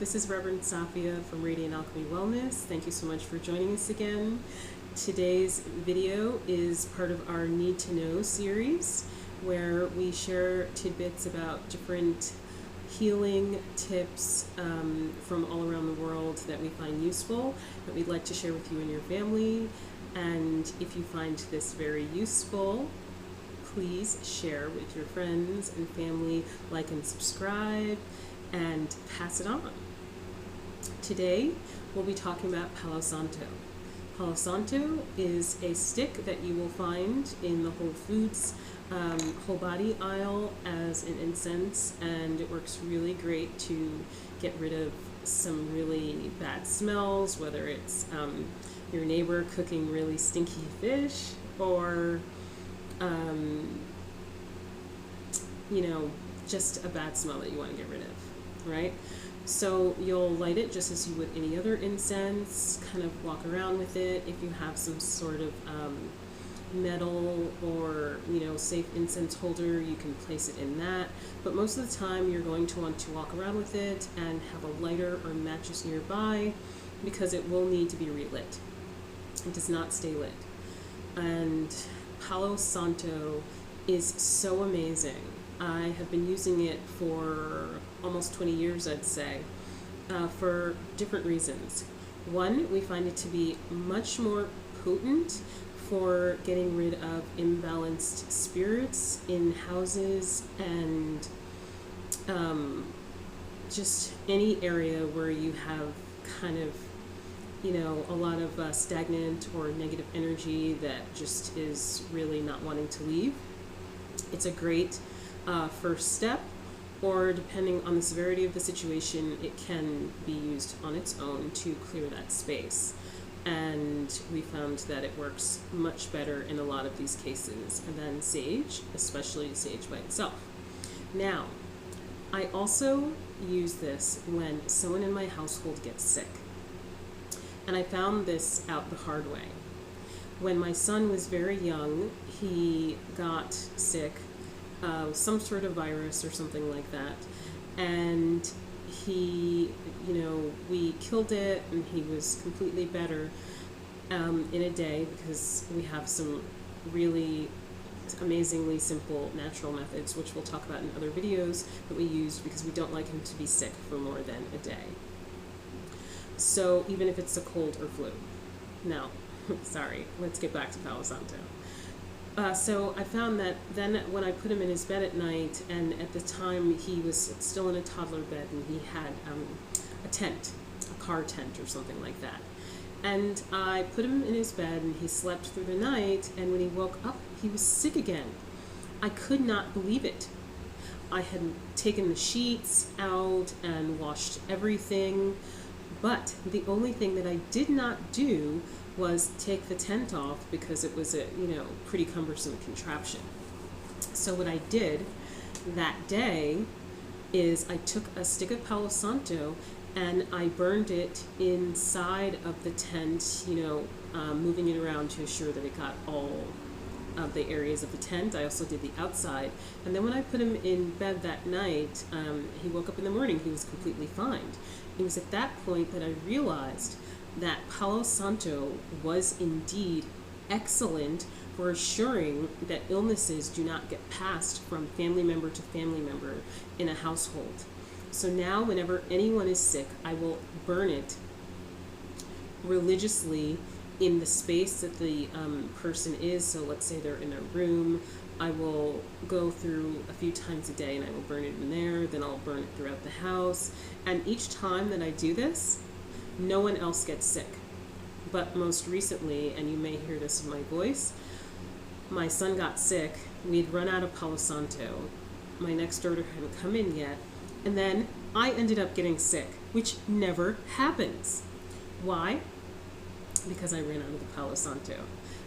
This is Reverend Safia from Radiant Alchemy Wellness. Thank you so much for joining us again. Today's video is part of our Need to Know series, where we share tidbits about different healing tips from all around the world that we find useful, that we'd like to share with you and your family. And if you find this very useful, please share with your friends and family, like and subscribe, and pass it on. Today, we'll be talking about Palo Santo. Palo Santo is a stick that you will find in the Whole Foods whole body aisle as an incense, and it works really great to get rid of some really bad smells, whether it's your neighbor cooking really stinky fish or just a bad smell that you want to get rid of, right? So you'll light it just as you would any other incense, kind of walk around with it. If you have some sort of metal or safe incense holder, you can place it in that, but most of the time you're going to want to walk around with it and have a lighter or matches nearby, because it will need to be relit. It does not stay lit. And Palo Santo is so amazing. I have been using it for almost 20 years, I'd say, for different reasons. One, we find it to be much more potent for getting rid of imbalanced spirits in houses and just any area where you have kind of a lot of stagnant or negative energy that just is really not wanting to leave. It's a great first step, or depending on the severity of the situation, it can be used on its own to clear that space. And we found that it works much better in a lot of these cases than sage, especially sage by itself. Now, I also use this when someone in my household gets sick. And I found this out the hard way. When my son was very young, he got sick, some sort of virus or something like that. And he, we killed it, and he was completely better in a day, because we have some really amazingly simple natural methods, which we'll talk about in other videos, that we used because we don't like him to be sick for more than a day. So even if it's a cold or flu. Now, sorry, let's get back to Palo Santo. So I found that then when I put him in his bed at night, and at the time he was still in a toddler bed, and he had a tent, a car tent or something like that. And I put him in his bed, and he slept through the night, and when he woke up, he was sick again. I could not believe it. I had taken the sheets out and washed everything, but the only thing that I did not do was take the tent off, because it was a pretty cumbersome contraption. So what I did that day is I took a stick of Palo Santo and I burned it inside of the tent, moving it around to assure that it got all of the areas of the tent. I also did the outside, and then when I put him in bed that night, he woke up in the morning, he was completely fine. It was at that point that I realized that Palo Santo was indeed excellent for assuring that illnesses do not get passed from family member to family member in a household. So now whenever anyone is sick, I will burn it religiously in the space that the person is. So let's say they're in their room, I will go through a few times a day and I will burn it in there, then I'll burn it throughout the house. And each time that I do this, no one else gets sick. But most recently, and you may hear this in my voice, my son got sick. We'd run out of Palo Santo. My next door hadn't come in yet. And then I ended up getting sick, which never happens. Why? Because I ran out of the Palo Santo.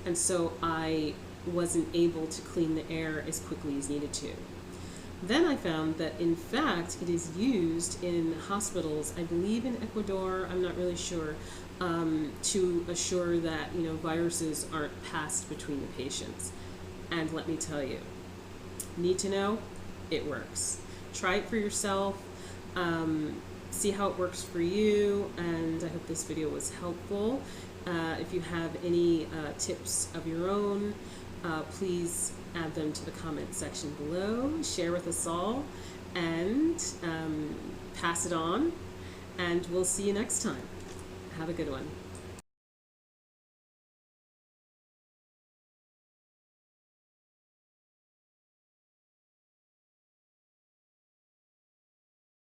And so I wasn't able to clean the air as quickly as needed to. Then I found that, in fact, it is used in hospitals, I believe in Ecuador, I'm not really sure, to assure that viruses aren't passed between the patients. And let me tell you, need to know, it works. Try it for yourself. see how it works for you, and I hope this video was helpful. If you have any tips of your own, please add them to the comment section below. Share with us all, and pass it on. And we'll see you next time. Have a good one.